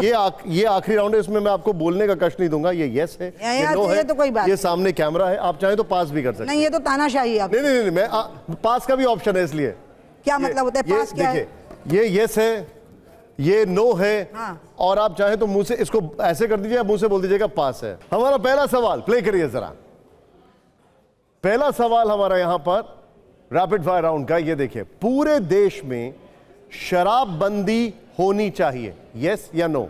ये आखिरी राउंड है, इसमें मैं आपको बोलने का कष्ट नहीं दूंगा। ये यस है, ये नो है, तो कोई बात ये सामने कैमरा है, आप चाहे तो पास भी कर सकते हैं। नहीं, ये तो तानाशाही है। नहीं, मैं पास का भी ऑप्शन है, इसलिए क्या मतलब होता है पास? क्या है? ये यस है, ये नो है। हाँ। और आप चाहे तो मुंह से इसको ऐसे कर दीजिए, मुंह से बोल दीजिएगा पास है। हमारा पहला सवाल प्ले करिए जरा। पहला सवाल हमारा यहां पर रैपिड फायर राउंड का, ये देखिए, पूरे देश में शराबबंदी होनी चाहिए, यस या नो?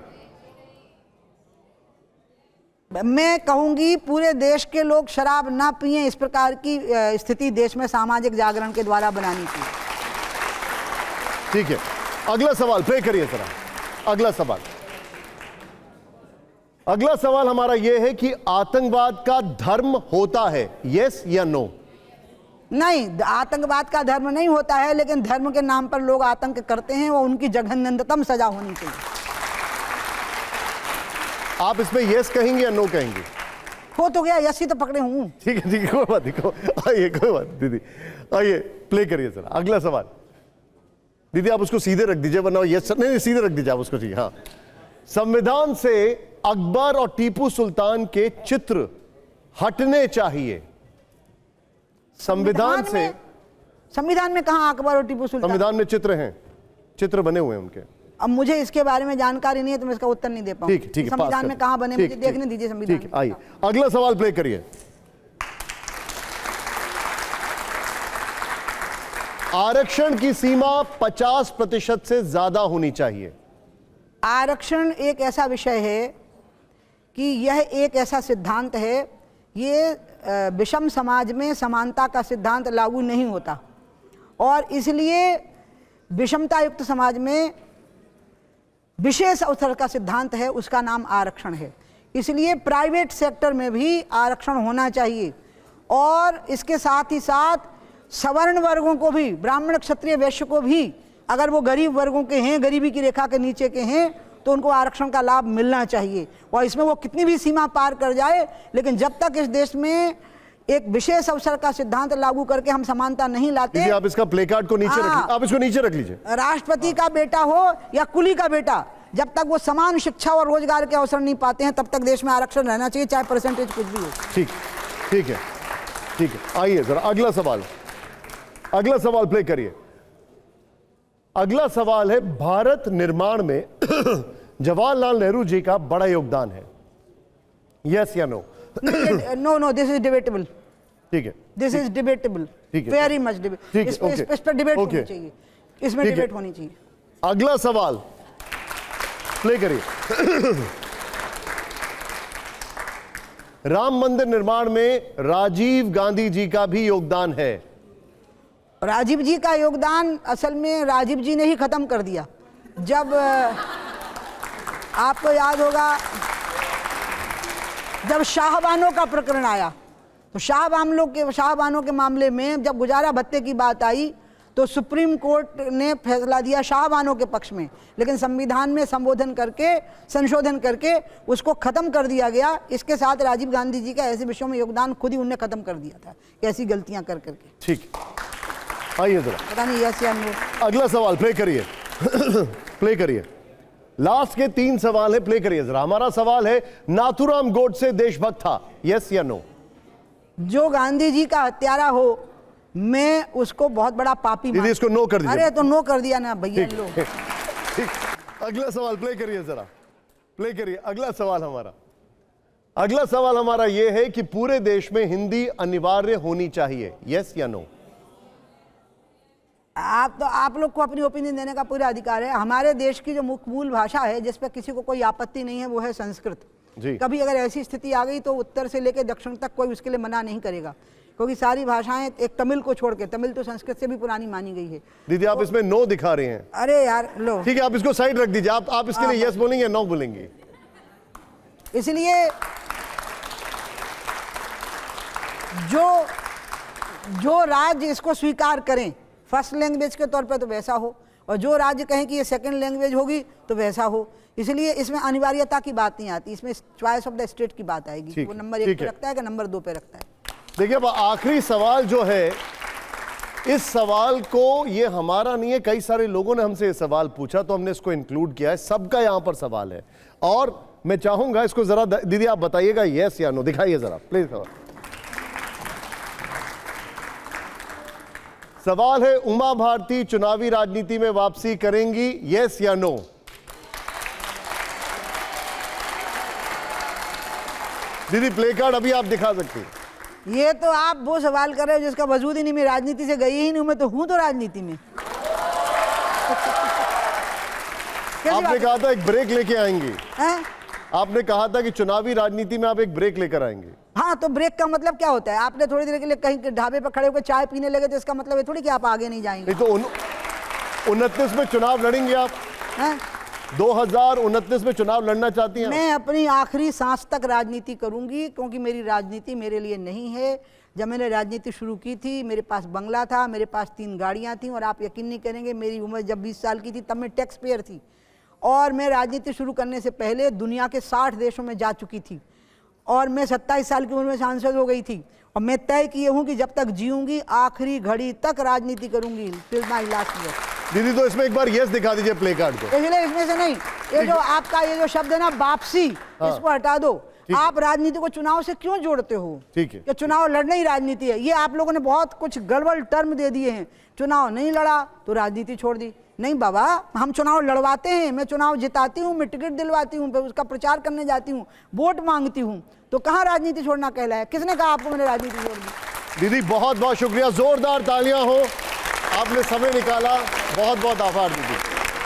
मैं कहूंगी पूरे देश के लोग शराब ना पिएं, इस प्रकार की स्थिति देश में सामाजिक जागरण के द्वारा बनानी चाहिए। ठीक है, अगला सवाल प्ले करिए जरा। अगला सवाल हमारा यह है कि आतंकवाद का धर्म होता है, यस या नो? नहीं, आतंकवाद का धर्म नहीं होता है, लेकिन धर्म के नाम पर लोग आतंक करते हैं, वो उनकी जघन्यतम सजा होनी चाहिए। आप इसमें यस कहेंगे या नो कहेंगे? हो तो गया, यस ही तो पकड़े हूं। ठीक है, कोई बात नहीं, आइए, कोई बात दीदी, आइए प्ले करिए सर। अगला सवाल दीदी आप उसको सीधे रख दीजिए, वरना यस नहीं, सीधे रख दीजिए आप उसको। ठीक, हाँ। संविधान से अकबर और टीपू सुल्तान के चित्र हटने चाहिए। संविधान में कहां अकबर और टीपू सुल्तान? संविधान में चित्र हैं, चित्र बने हुए हैं उनके। अब मुझे इसके बारे में जानकारी नहीं है, तो मैं इसका उत्तर नहीं दे पाऊंगा। ठीक है, संविधान में कहां बने, मुझे देखने दीजिए संविधान। ठीक, आइए अगला सवाल प्ले करिए। आरक्षण की सीमा 50% से ज्यादा होनी चाहिए। आरक्षण एक ऐसा विषय है कि यह एक ऐसा सिद्धांत है, ये विषम समाज में समानता का सिद्धांत लागू नहीं होता, और इसलिए विषमता युक्त समाज में विशेष अवसर का सिद्धांत है, उसका नाम आरक्षण है। इसलिए प्राइवेट सेक्टर में भी आरक्षण होना चाहिए, और इसके साथ ही साथ सवर्ण वर्गों को भी, ब्राह्मण क्षत्रिय वैश्य को भी, अगर वो गरीब वर्गों के हैं, गरीबी की रेखा के नीचे के हैं, तो उनको आरक्षण का लाभ मिलना चाहिए। और इसमें वो कितनी भी सीमा पार कर जाए, लेकिन जब तक इस देश में एक विशेष अवसर का सिद्धांत लागू करके हम समानता नहीं लाते। आप इसका प्ले कार्ड को नीचे रख, आप इसको नीचे रख लीजिए। राष्ट्रपति का बेटा हो या कुली का बेटा, जब तक वो समान शिक्षा और रोजगार के अवसर नहीं पाते हैं, तब तक देश में आरक्षण रहना चाहिए, चाहे परसेंटेज कुछ भी हो। ठीक है, आइए जरा अगला सवाल प्ले करिए। अगला सवाल है, भारत निर्माण में जवाहरलाल नेहरू जी का बड़ा योगदान है, यस या no? No, this is debatable. ठीक है, this is debatable, very much debate. इस पर डिबेट होनी चाहिए, इसमें डिबेट होनी चाहिए। अगला सवाल प्ले करिए। राम मंदिर निर्माण में राजीव गांधी जी का भी योगदान है। राजीव जी का योगदान असल में राजीव जी ने ही खत्म कर दिया। जब आपको याद होगा, जब शाहबानों का प्रकरण आया, तो शाहबानों के मामले में जब गुजारा भत्ते की बात आई, तो सुप्रीम कोर्ट ने फैसला दिया शाहबानों के पक्ष में, लेकिन संविधान में संशोधन करके उसको खत्म कर दिया गया। इसके साथ राजीव गांधी जी का ऐसे विषयों में योगदान खुद ही उनने खत्म कर दिया था, ऐसी गलतियां कर करके। ठीक, आइए जरा, पता नहीं यस या नो। अगला सवाल प्ले करिए। प्ले करिए, लास्ट के 3 सवाल है, प्ले करिए जरा। हमारा सवाल है, नाथूराम गोडसे देशभक्त था, यस या नो? जो गांधी जी का हत्यारा हो, मैं उसको बहुत बड़ा पापी दीदी इसको नो कर दीजिए। अरे तो नो कर दिया ना भैया। ठीक, अगला सवाल प्ले करिए जरा, प्ले करिए। अगला सवाल हमारा यह है कि पूरे देश में हिंदी अनिवार्य होनी चाहिए, यस या नो? आप लोग को अपनी ओपिनियन देने का पूरा अधिकार है। हमारे देश की जो मूल भाषा है, जिस पर किसी को कोई आपत्ति नहीं है, वो है संस्कृत। कभी अगर ऐसी स्थिति आ गई तो उत्तर से लेकर दक्षिण तक कोई उसके लिए मना नहीं करेगा, क्योंकि सारी भाषाएं, एक तमिल को छोड़ के, तमिल तो संस्कृत से भी पुरानी मानी गई है। दीदी आप इसमें नो दिखा रहे हैं। अरे यार लो, ठीक है, आप इसको साइड रख दीजिए। आप इसके लिए यस बोलेंगे या नो बोलेंगे? इसलिए जो राज्य इसको स्वीकार करें फर्स्ट लैंग्वेज के तौर पे तो वैसा हो, और जो राज्य कहें कि ये सेकंड लैंग्वेज होगी तो वैसा हो। इसलिए इसमें अनिवार्यता की बात नहीं आती, इसमें चॉइस ऑफ द स्टेट की बात आएगी। वो नंबर 1 पे रखता है कि नंबर 2 पे रखता है। देखिए, अब आखिरी सवाल जो है इस सवाल को, ये हमारा नहीं है, कई सारे लोगों ने हमसे ये सवाल पूछा तो हमने इसको इंक्लूड किया है। सबका यहां पर सवाल है और मैं चाहूंगा इसको जरा दीदी आप बताइएगा यस या नो, दिखाइए जरा प्लीज। सवाल है, उमा भारती चुनावी राजनीति में वापसी करेंगी, यस या नो? दीदी प्ले कार्ड अभी आप दिखा सकती हैं। ये तो आप वो सवाल कर रहे हो जिसका वजूद ही नहीं, मैं राजनीति से गई ही नहीं, मैं तो हूं तो राजनीति में। आपने कहा था एक ब्रेक लेके आएंगी, हैं? आपने कहा था कि चुनावी राजनीति में आप एक ब्रेक लेकर आएंगे। हाँ, तो ब्रेक का मतलब क्या होता है? आपने थोड़ी देर के लिए कहीं ढाबे पर खड़े होकर चाय पीने लगे तो इसका मतलब है थोड़ी कि आप आगे नहीं जाएंगे। नहीं तो 29 में चुनाव लड़ेंगे आप? हैं? 2029 में चुनाव लड़ना चाहती हैं? मैं अपनी आखिरी सांस तक राजनीति करूंगी, क्योंकि मेरी राजनीति मेरे लिए नहीं है। जब मैंने राजनीति शुरू की थी मेरे पास बंगला था, मेरे पास 3 गाड़ियां थी, और आप यकीन नहीं करेंगे मेरी उम्र जब 20 साल की थी तब मैं टैक्स पेयर थी, और मैं राजनीति शुरू करने से पहले दुनिया के 60 देशों में जा चुकी थी, और मैं 27 साल की उम्र में सांसद हो गई थी, और मैं तय किए हूँ कि जब तक जीऊंगी आखिरी घड़ी तक राजनीति करूंगी। फिर माई लास्ट ईयर। दीदी तो इसमें एक बार यस दिखा दीजिए प्ले कार्ड को। इसलिए इसमें से नहीं, ये जो आपका ये जो शब्द है ना वापसी, इसको हटा दो। आप राजनीति को चुनाव से क्यों जोड़ते हो? ठीक है, कि चुनाव लड़ना ही राजनीति है। ये आप लोगों ने बहुत कुछ गड़बड़ टर्म दे दिए हैं। चुनाव नहीं लड़ा तो राजनीति छोड़ दी। नहीं बाबा, हम चुनाव लड़वाते हैं, मैं चुनाव जिताती हूँ, मैं टिकट दिलवाती हूँ, उसका प्रचार करने जाती हूँ, वोट मांगती हूँ, तो कहाँ राजनीति छोड़ना कहलाया? किसने कहा आपको मैंने राजनीति छोड़ दी? दीदी बहुत बहुत शुक्रिया, जोरदार तालियां हो, आपने समय निकाला, बहुत बहुत आभार दीदी।